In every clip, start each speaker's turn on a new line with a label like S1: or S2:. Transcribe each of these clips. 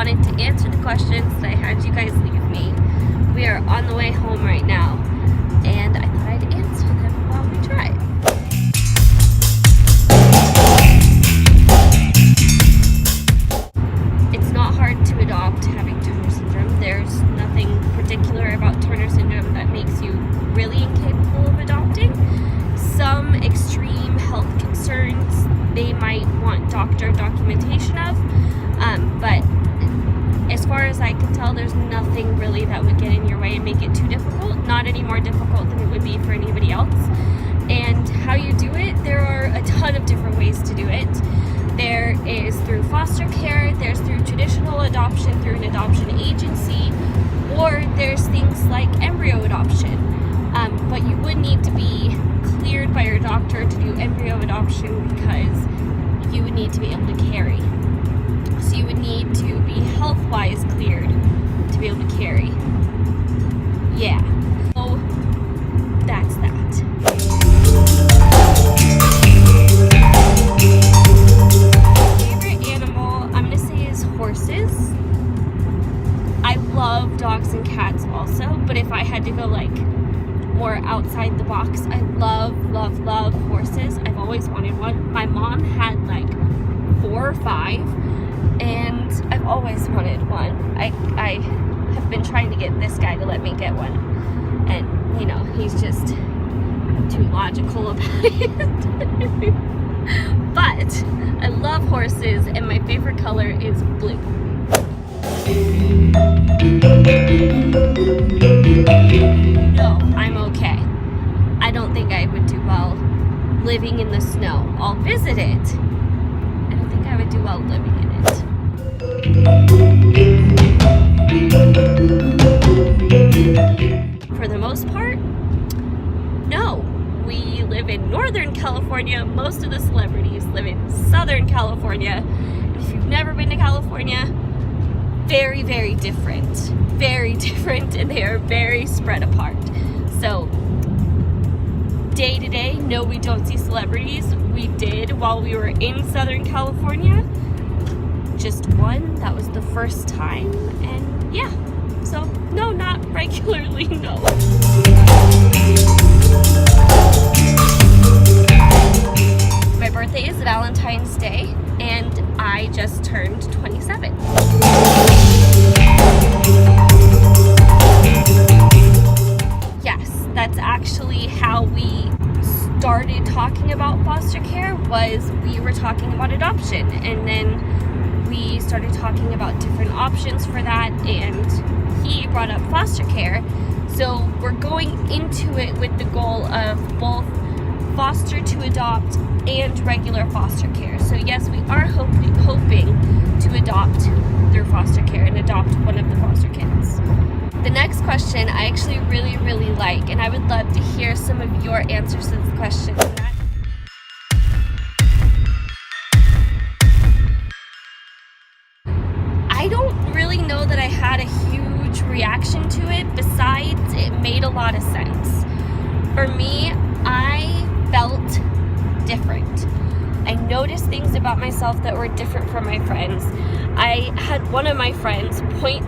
S1: wanted to answer the questions that I had you guys leave me. We are on the way home right now, and I thought I'd answer them while we drive. It's not hard to adopt having Turner syndrome. There's nothing particular about Turner syndrome that makes you really incapable of adopting. Some extreme health concerns they might want doctor documentation of, but as far as I can tell, there's nothing really that would get in your way and make it too difficult. Not any more difficult than it would be for anybody else. And how you do it, there are a ton of different ways to do it. There is through foster care, there's through traditional adoption, through an adoption agency, or there's things like embryo adoption. But you would need to be cleared by your doctor to do embryo adoption because you would need to be able to carry. So you would need to be health-wise cleared to be able to carry. Yeah. So that's that. Favorite animal, I'm gonna say, is horses. I love dogs and cats also, but if I had to go like more outside the box, I love horses. I've always wanted one. My mom had like 4 or 5, and I've always wanted one. I have been trying to get this guy to let me get one, and you know, he's just too logical about it. But I love horses, and my favorite color is blue. No, I'm okay. I don't think I would do well living in the snow. I'll visit it. I don't think I would do well living in it. For the most part, no. We live in Northern California. Most of the celebrities live in Southern California. If you've never been to California, very, very different. Very different, and they are very spread apart. So, day to day, no, we don't see celebrities. We did while we were in Southern California. Just one. That was the first time, and yeah. So, no, not regularly, no. My birthday is Valentine's Day, and I just turned 27. Yes, that's actually how we started talking about foster care. Was we were talking about adoption, and then we started talking about different options for that, and he brought up foster care. So we're going into it with the goal of both foster to adopt and regular foster care. So yes, we are hoping to adopt through foster care and adopt one of the foster kids. The next question I actually really like, and I would love to hear some of your answers to this question. I don't really know that I had a huge reaction to it, besides it made a lot of sense. For me, I felt different. I noticed things about myself that were different from my friends. I had one of my friends point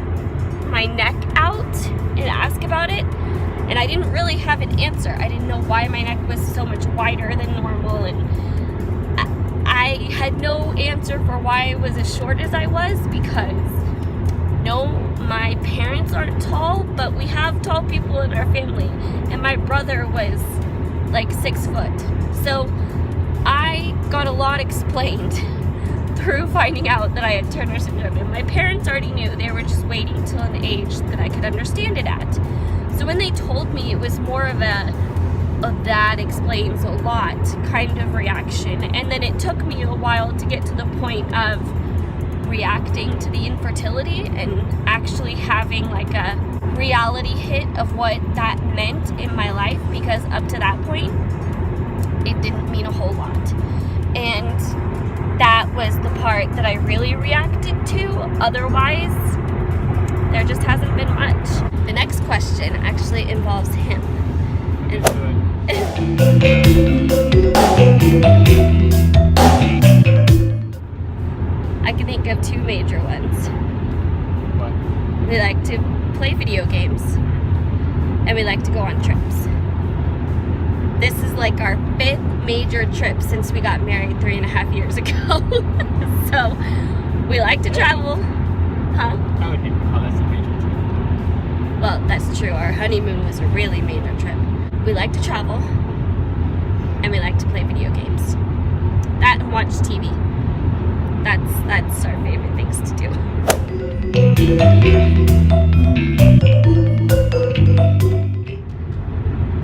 S1: my neck out and ask about it, and I didn't really have an answer. I didn't know why my neck was so much wider than normal, and I had no answer for why I was as short as I was, because no, my parents aren't tall, but we have tall people in our family, and my brother was like 6 foot. So I got a lot explained through finding out that I had Turner syndrome, and my parents already knew. They were just waiting till an age that I could understand it at. So when they told me, it was more of that explains a lot kind of reaction, and then it took me a while to get to the point of reacting to the infertility and actually having like a reality hit of what that meant in my life, because up to that point it didn't mean a whole lot, and that was the part that I really reacted to. Otherwise, there just hasn't been much. The next question actually involves him. I can think of 2 major ones. We like to play video games. And we like to go on trips. This is like our 5th major trip since we got married 3.5 years ago. So we like to travel. Huh?
S2: I would hate to call this a major trip.
S1: Well, that's true. Our honeymoon was a really major trip. We like to travel. And we like to play video games. That and watch TV. That's our favorite things to do.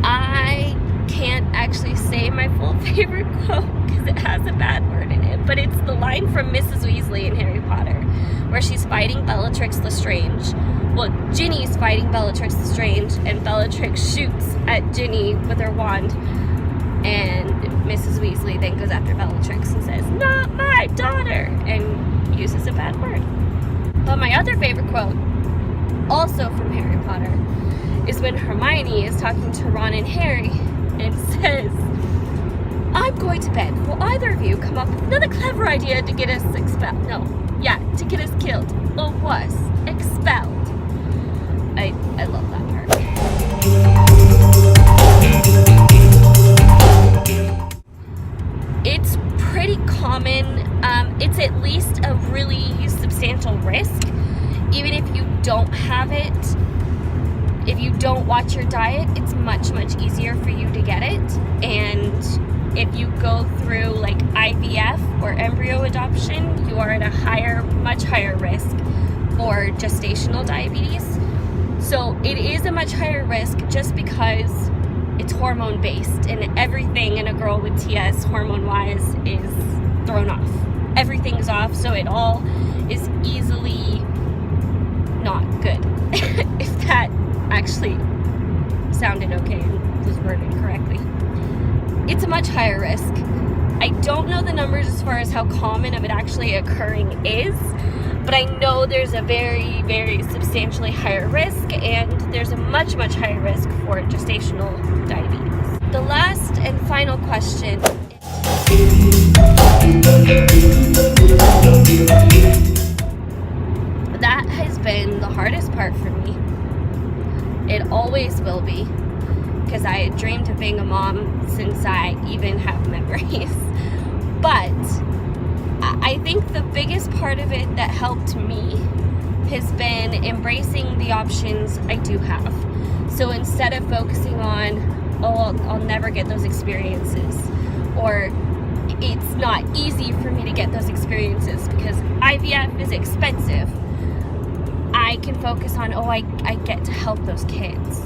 S1: I can't actually say my full favorite quote because it has a bad word in it, but it's the line from Mrs. Weasley in Harry Potter where she's fighting Bellatrix Lestrange. Well, Ginny's fighting Bellatrix Lestrange, and Bellatrix shoots at Ginny with her wand, and Mrs. Weasley then goes after Bellatrix and says, "Not my daughter," and uses a bad word. But my other favorite quote, also from Harry Potter, is when Hermione is talking to Ron and Harry and says, "I'm going to bed. Will either of you come up with another clever idea to get us expelled?" To get us killed. Or was expelled. I love that part. It's pretty common. It's at least a really substantial risk. Even if you don't have it, if you don't watch your diet, it's much, much easier for you to get it. And if you go through like IVF or embryo adoption, you are at a much higher risk for gestational diabetes. So it is a much higher risk just because it's hormone based, and everything in a girl with TS hormone wise is thrown off. Everything's off, so it all is easily not good. If that actually sounded okay and was worded correctly. It's a much higher risk. I don't know the numbers as far as how common of it actually occurring is, but I know there's a very, very substantially higher risk, and there's a much, much higher risk for gestational diabetes. The last and final question. That has been the hardest part for me. It always will be, because I had dreamed of being a mom since I even have memories. But I think the biggest part of it that helped me has been embracing the options I do have. So instead of focusing on, I'll never get those experiences, or it's not easy for me to get those experiences because IVF is expensive, I can focus on, I get to help those kids.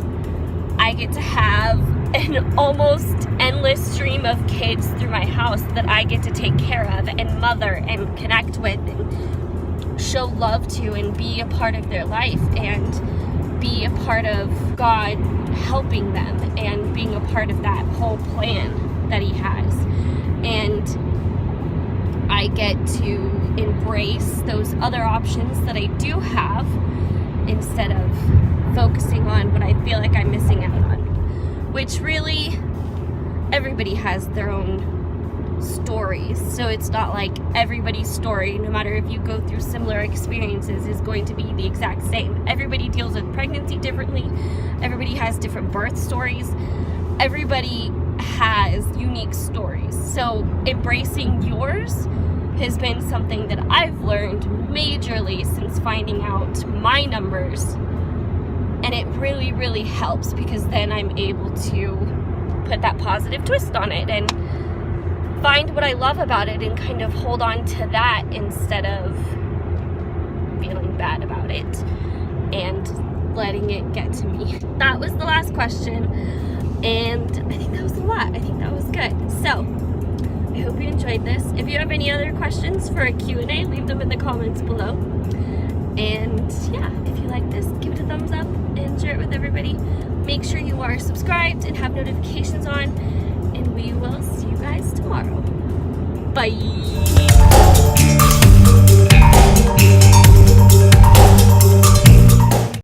S1: I get to have an almost endless stream of kids through my house that I get to take care of and mother and connect with and show love to and be a part of their life and be a part of God helping them and being a part of that whole plan that He has. And I get to embrace those other options that I do have instead of focusing on what I feel like I'm missing out on, which really everybody has their own stories. So it's not like everybody's story, no matter if you go through similar experiences, is going to be the exact same. Everybody deals with pregnancy differently. Everybody has different birth stories. Everybody has unique stories. So embracing yours has been something that I've learned majorly since finding out my numbers. And it really, really helps because then I'm able to put that positive twist on it and find what I love about it and kind of hold on to that instead of feeling bad about it and letting it get to me. That was the last question, and I think that was a lot. I think that was good. So I hope you enjoyed this. If you have any other questions for a Q&A, leave them in the comments below. And yeah, if you like this, give it a thumbs up and share it with everybody. Make sure you are subscribed and have notifications on, and we will see you guys tomorrow. Bye!